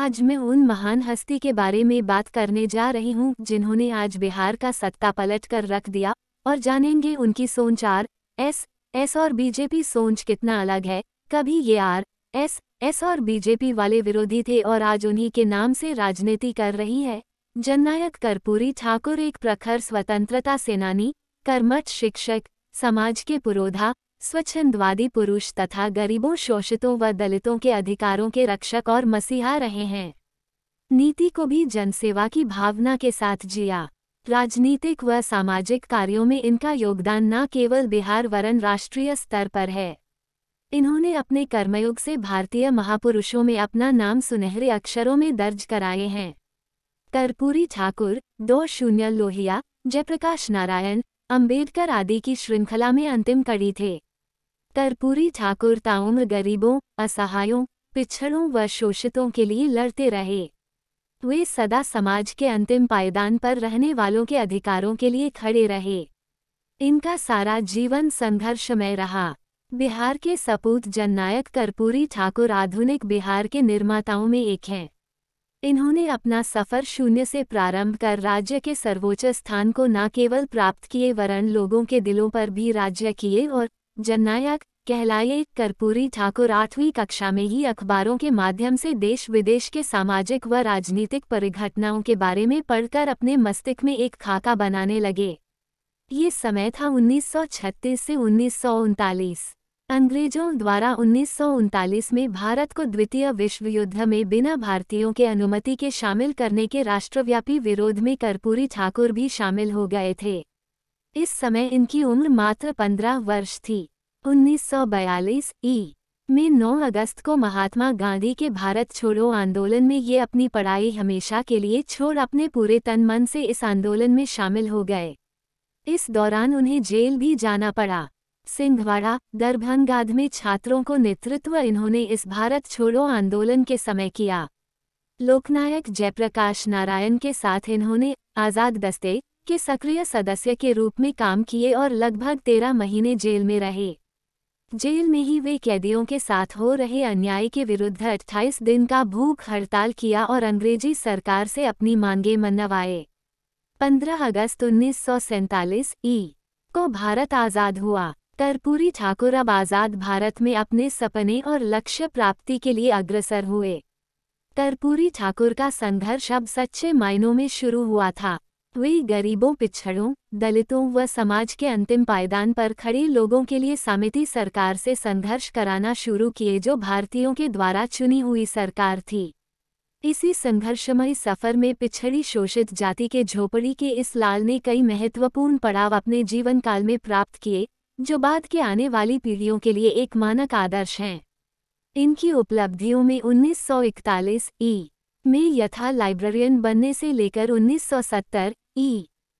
आज मैं उन महान हस्ती के बारे में बात करने जा रही हूँ जिन्होंने आज बिहार का सत्ता पलट कर रख दिया, और जानेंगे उनकी सोच आर.एस.एस और बीजेपी सोच कितना अलग है। कभी ये आर.एस.एस और बीजेपी वाले विरोधी थे और आज उन्हीं के नाम से राजनीति कर रही है। जननायक कर्पूरी ठाकुर एक प्रखर स्वतंत्रता सेनानी, कर्मठ शिक्षक, समाज के पुरोधा, स्वच्छंदवादी पुरुष तथा गरीबों, शोषितों व दलितों के अधिकारों के रक्षक और मसीहा रहे हैं। नीति को भी जनसेवा की भावना के साथ जिया। राजनीतिक व सामाजिक कार्यों में इनका योगदान न केवल बिहार वरन राष्ट्रीय स्तर पर है। इन्होंने अपने कर्मयोग से भारतीय महापुरुषों में अपना नाम सुनहरे अक्षरों में दर्ज कराए हैं। कर्पूरी ठाकुर 2 लोहिया, जयप्रकाश नारायण, अंबेडकर आदि की श्रृंखला में अंतिम कड़ी थे। कर्पूरी ठाकुर ताउम्र गरीबों, असहायों, पिछड़ों व शोषितों के लिए लड़ते रहे। वे सदा समाज के अंतिम पायदान पर रहने वालों के अधिकारों के लिए खड़े रहे। इनका सारा जीवन संघर्षमय रहा। बिहार के सपूत जननायक कर्पूरी ठाकुर आधुनिक बिहार के निर्माताओं में एक हैं। इन्होंने अपना सफर शून्य से प्रारंभ कर राज्य के सर्वोच्च स्थान को न केवल प्राप्त किए वरन लोगों के दिलों पर भी राज्य किए और जननायक कहलाए। कर्पूरी ठाकुर 8वीं कक्षा में ही अखबारों के माध्यम से देश विदेश के सामाजिक व राजनीतिक परिघटनाओं के बारे में पढ़कर अपने मस्तिष्क में एक खाका बनाने लगे। ये समय था 1936 से 1939। अंग्रेजों द्वारा 1939 में भारत को द्वितीय विश्व युद्ध में बिना भारतीयों के अनुमति के शामिल करने के राष्ट्रव्यापी विरोध में कर्पूरी ठाकुर भी शामिल हो गए थे। इस समय इनकी उम्र मात्र 15 वर्ष थी। 1942 में 9 अगस्त को महात्मा गांधी के भारत छोड़ो आंदोलन में ये अपनी पढ़ाई हमेशा के लिए छोड़ अपने पूरे तन मन से इस आंदोलन में शामिल हो गए। इस दौरान उन्हें जेल भी जाना पड़ा। सिंधवाड़ा, दरभंगा में छात्रों को नेतृत्व इन्होंने इस भारत छोड़ो आंदोलन के समय किया। लोकनायक जयप्रकाश नारायण के साथ इन्होंने आज़ाद दस्ते के सक्रिय सदस्य के रूप में काम किए और लगभग 13 महीने जेल में रहे। जेल में ही वे कैदियों के साथ हो रहे अन्याय के विरुद्ध 28 दिन का भूख हड़ताल किया और अंग्रेजी सरकार से अपनी मांगें मनवाए। 15 अगस्त 1947 को भारत आज़ाद हुआ। कर्पूरी ठाकुर अब आज़ाद भारत में अपने सपने और लक्ष्य प्राप्ति के लिए अग्रसर हुए। कर्पूरी ठाकुर का संघर्ष अब सच्चे मायनों में शुरू हुआ था। वे गरीबों, पिछड़ों, दलितों व समाज के अंतिम पायदान पर खड़े लोगों के लिए सामिती सरकार से संघर्ष कराना शुरू किए, जो भारतीयों के द्वारा चुनी हुई सरकार थी। इसी संघर्षमय सफर में पिछड़ी शोषित जाति के झोपड़ी के इस लाल ने कई महत्वपूर्ण पड़ाव अपने जीवन काल में प्राप्त किए, जो बाद के आने वाली पीढ़ियों के लिए एक मानक आदर्श हैं। इनकी उपलब्धियों में 1941 में यथा लाइब्रेरियन बनने से लेकर 1970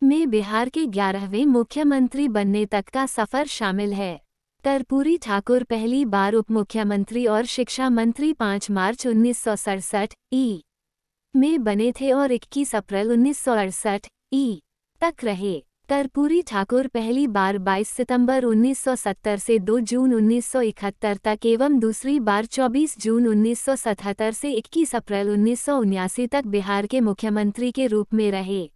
में बिहार के 11वें मुख्यमंत्री बनने तक का सफर शामिल है। कर्पूरी ठाकुर पहली बार उप मुख्यमंत्री और शिक्षा मंत्री 5 मार्च 1967 में बने थे और 21 अप्रैल 1968 तक रहे। कर्पूरी ठाकुर पहली बार 22 सितंबर 1970 से 2 जून 1971 तक एवं दूसरी बार 24 जून 1977 से 21 अप्रैल 1979 तक बिहार के मुख्यमंत्री के रूप में रहे।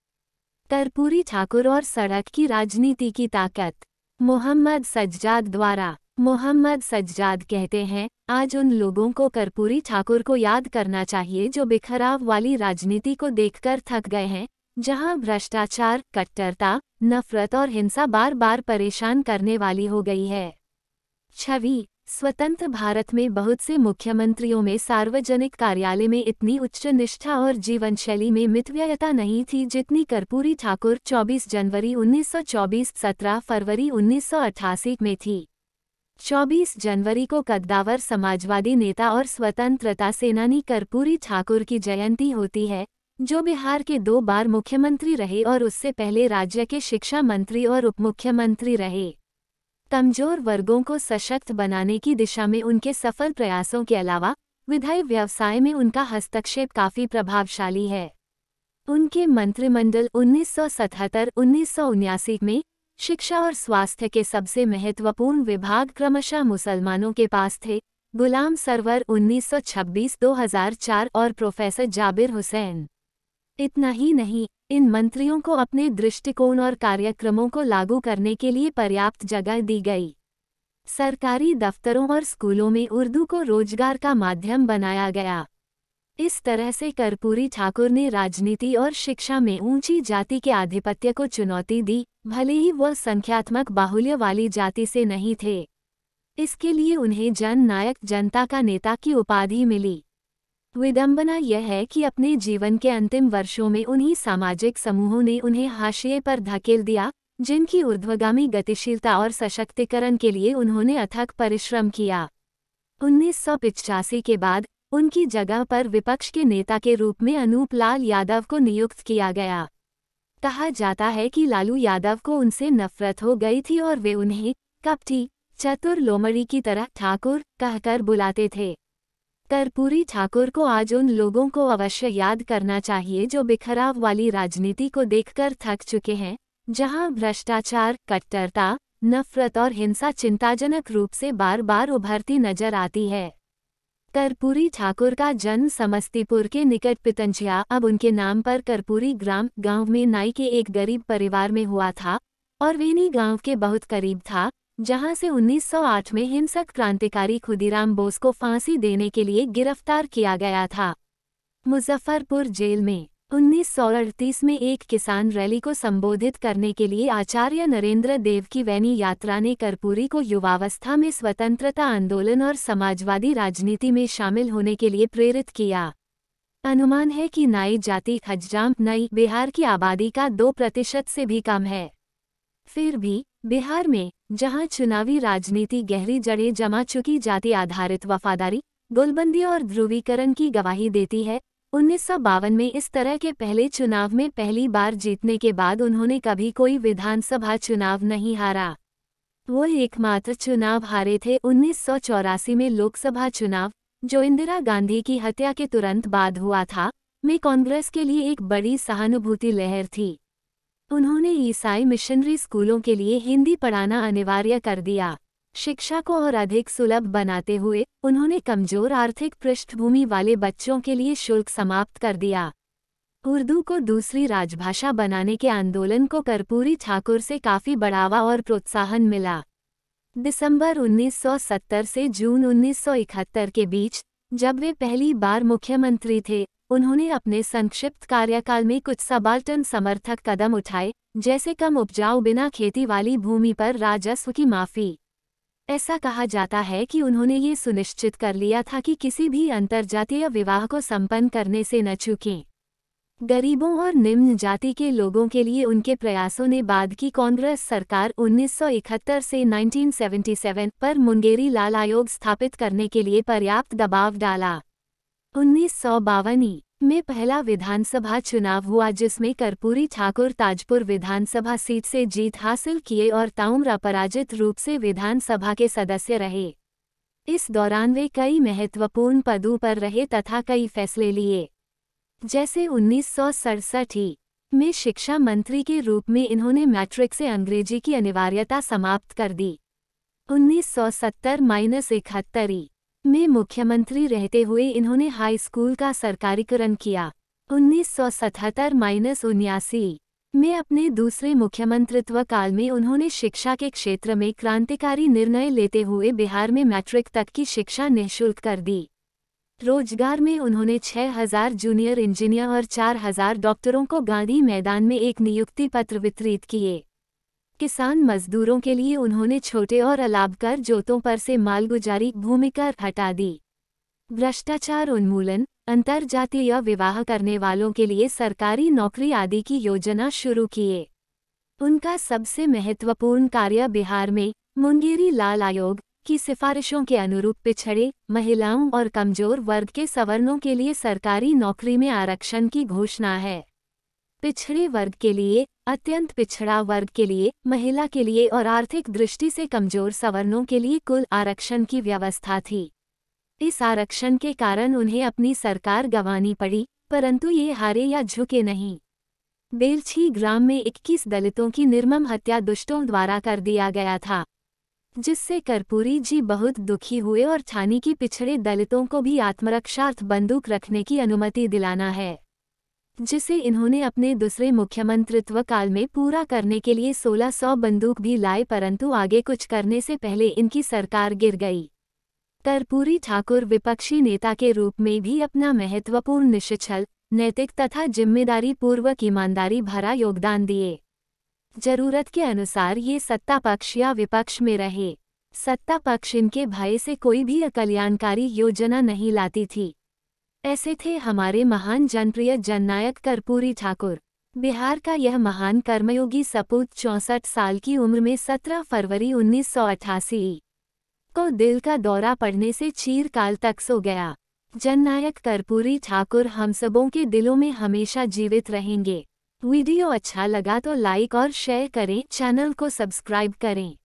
कर्पूरी ठाकुर और सड़क की राजनीति की ताकत। मोहम्मद सज्जाद द्वारा। मोहम्मद सज्जाद कहते हैं, आज उन लोगों को कर्पूरी ठाकुर को याद करना चाहिए जो बिखराव वाली राजनीति को देखकर थक गए हैं, जहां भ्रष्टाचार, कट्टरता, नफरत और हिंसा बार बार परेशान करने वाली हो गई है। छवि। स्वतंत्र भारत में बहुत से मुख्यमंत्रियों में सार्वजनिक कार्यालय में इतनी उच्च निष्ठा और जीवनशैली में मितव्ययता नहीं थी जितनी कर्पूरी ठाकुर 24 जनवरी 1924 17 फरवरी 1988 में थी। 24 जनवरी को कद्दावर समाजवादी नेता और स्वतंत्रता सेनानी कर्पूरी ठाकुर की जयंती होती है, जो बिहार के 2 बार मुख्यमंत्री रहे और उससे पहले राज्य के शिक्षा मंत्री और उप मुख्यमंत्री रहे। कमजोर वर्गों को सशक्त बनाने की दिशा में उनके सफल प्रयासों के अलावा विधायी व्यवसाय में उनका हस्तक्षेप काफी प्रभावशाली है। उनके मंत्रिमंडल 1977-1979 में शिक्षा और स्वास्थ्य के सबसे महत्वपूर्ण विभाग क्रमशः मुसलमानों के पास थे, गुलाम सरवर 1926-2004 और प्रोफेसर जाबिर हुसैन। इतना ही नहीं, इन मंत्रियों को अपने दृष्टिकोण और कार्यक्रमों को लागू करने के लिए पर्याप्त जगह दी गई। सरकारी दफ्तरों और स्कूलों में उर्दू को रोजगार का माध्यम बनाया गया। इस तरह से कर्पूरी ठाकुर ने राजनीति और शिक्षा में ऊंची जाति के आधिपत्य को चुनौती दी, भले ही वह संख्यात्मक बाहुल्य वाली जाति से नहीं थे। इसके लिए उन्हें जननायक, जनता का नेता की उपाधि मिली। विडंबना यह है कि अपने जीवन के अंतिम वर्षों में उन्हीं सामाजिक समूहों ने उन्हें हाशिए पर धकेल दिया, जिनकी ऊर्ध्वगामी गतिशीलता और सशक्तिकरण के लिए उन्होंने अथक परिश्रम किया। 1985 के बाद उनकी जगह पर विपक्ष के नेता के रूप में अनूप लाल यादव को नियुक्त किया गया। कहा जाता है कि लालू यादव को उनसे नफरत हो गई थी और वे उन्हें कपटी, चतुर, लोमड़ी की तरह ठाकुर कहकर बुलाते थे। कर्पूरी ठाकुर को आज उन लोगों को अवश्य याद करना चाहिए जो बिखराव वाली राजनीति को देखकर थक चुके हैं, जहां भ्रष्टाचार, कट्टरता, नफरत और हिंसा चिंताजनक रूप से बार बार उभरती नजर आती है। कर्पूरी ठाकुर का जन्म समस्तीपुर के निकट पितंजिया, अब उनके नाम पर कर्पूरी ग्राम, गांव में नाई के एक गरीब परिवार में हुआ था और वेनी गांव के बहुत करीब था, जहां से 1908 में हिंसक क्रांतिकारी खुदीराम बोस को फांसी देने के लिए गिरफ्तार किया गया था। मुजफ्फरपुर जेल में 1938 में एक किसान रैली को संबोधित करने के लिए आचार्य नरेंद्र देव की वैनी यात्रा ने कर्पूरी को युवावस्था में स्वतंत्रता आंदोलन और समाजवादी राजनीति में शामिल होने के लिए प्रेरित किया। अनुमान है कि नाई जाति हजराम नई बिहार की आबादी का 2% से भी कम है। फिर भी बिहार में, जहां चुनावी राजनीति गहरी जड़ें जमा चुकी जाति आधारित वफादारी, गोलबंदी और ध्रुवीकरण की गवाही देती है, 1952 में इस तरह के पहले चुनाव में पहली बार जीतने के बाद उन्होंने कभी कोई विधानसभा चुनाव नहीं हारा। वो एकमात्र चुनाव हारे थे 1984 में लोकसभा चुनाव, जो इंदिरा गांधी की हत्या के तुरंत बाद हुआ था, में कांग्रेस के लिए एक बड़ी सहानुभूति लहर थी। उन्होंने ईसाई मिशनरी स्कूलों के लिए हिंदी पढ़ाना अनिवार्य कर दिया। शिक्षा को और अधिक सुलभ बनाते हुए उन्होंने कमजोर आर्थिक पृष्ठभूमि वाले बच्चों के लिए शुल्क समाप्त कर दिया। उर्दू को दूसरी राजभाषा बनाने के आंदोलन को कर्पूरी ठाकुर से काफी बढ़ावा और प्रोत्साहन मिला। दिसंबर 1970 से जून 1971 के बीच, जब वे पहली बार मुख्यमंत्री थे, उन्होंने अपने संक्षिप्त कार्यकाल में कुछ सबाल्टर्न समर्थक कदम उठाए, जैसे कम उपजाऊ बिना खेती वाली भूमि पर राजस्व की माफी। ऐसा कहा जाता है कि उन्होंने ये सुनिश्चित कर लिया था कि किसी भी अंतर्जातीय विवाह को संपन्न करने से न चूकें। गरीबों और निम्न जाति के लोगों के लिए उनके प्रयासों ने बाद की कांग्रेस सरकार 1971 से 1977 पर मुंगेरी लाल आयोग स्थापित करने के लिए पर्याप्त दबाव डाला। 1952 में पहला विधानसभा चुनाव हुआ जिसमें कर्पूरी ठाकुर ताजपुर विधानसभा सीट से जीत हासिल किए और ताउम्र अपराजित रूप से विधानसभा के सदस्य रहे। इस दौरान वे कई महत्वपूर्ण पदों पर रहे तथा कई फैसले लिए, जैसे 1967 में शिक्षा मंत्री के रूप में इन्होंने मैट्रिक से अंग्रेजी की अनिवार्यता समाप्त कर दी। 1970-71 में मुख्यमंत्री रहते हुए इन्होंने हाई स्कूल का सरकारीकरण किया। 1977-79 में अपने दूसरे मुख्यमंत्रित्व काल में उन्होंने शिक्षा के क्षेत्र में क्रांतिकारी निर्णय लेते हुए बिहार में मैट्रिक तक की शिक्षा निःशुल्क कर दी। रोजगार में उन्होंने 6000 जूनियर इंजीनियर और 4000 डॉक्टरों को गांधी मैदान में एक नियुक्ति पत्र वितरित किए। किसान मजदूरों के लिए उन्होंने छोटे और अलाभकर जोतों पर से मालगुजारी भूमि कर हटा दी। भ्रष्टाचार उन्मूलन, अंतरजातीय विवाह करने वालों के लिए सरकारी नौकरी आदि की योजना शुरू किए। उनका सबसे महत्वपूर्ण कार्य बिहार में मुंगेरी लाल आयोग की सिफारिशों के अनुरूप पिछड़े, महिलाओं और कमजोर वर्ग के सवर्णों के लिए सरकारी नौकरी में आरक्षण की घोषणा है। पिछड़े वर्ग के लिए, अत्यंत पिछड़ा वर्ग के लिए, महिला के लिए और आर्थिक दृष्टि से कमजोर सवर्णों के लिए कुल आरक्षण की व्यवस्था थी। इस आरक्षण के कारण उन्हें अपनी सरकार गंवानी पड़ी, परंतु ये हारे या झुके नहीं। बेलछी ग्राम में 21 दलितों की निर्मम हत्या दुष्टों द्वारा कर दिया गया था। जिससे कर्पूरी जी बहुत दुखी हुए और ठानी की पिछड़े दलितों को भी आत्मरक्षार्थ बंदूक रखने की अनुमति दिलाना है, जिसे इन्होंने अपने दूसरे मुख्यमंत्रित्व काल में पूरा करने के लिए 1600 बंदूक भी लाए, परंतु आगे कुछ करने से पहले इनकी सरकार गिर गई। कर्पूरी ठाकुर विपक्षी नेता के रूप में भी अपना महत्वपूर्ण निश्चल, नैतिक तथा जिम्मेदारी पूर्वक ईमानदारी भरा योगदान दिए। जरूरत के अनुसार ये सत्ता पक्ष या विपक्ष में रहे। सत्ता पक्ष इनके भय से कोई भी कल्याणकारी योजना नहीं लाती थी। ऐसे थे हमारे महान जनप्रिय जननायक कर्पूरी ठाकुर। बिहार का यह महान कर्मयोगी सपूत 64 साल की उम्र में 17 फरवरी 1988 को दिल का दौरा पड़ने से चिरकाल तक सो गया। जननायक कर्पूरी ठाकुर हम सबों के दिलों में हमेशा जीवित रहेंगे। वीडियो अच्छा लगा तो लाइक और शेयर करें, चैनल को सब्सक्राइब करें।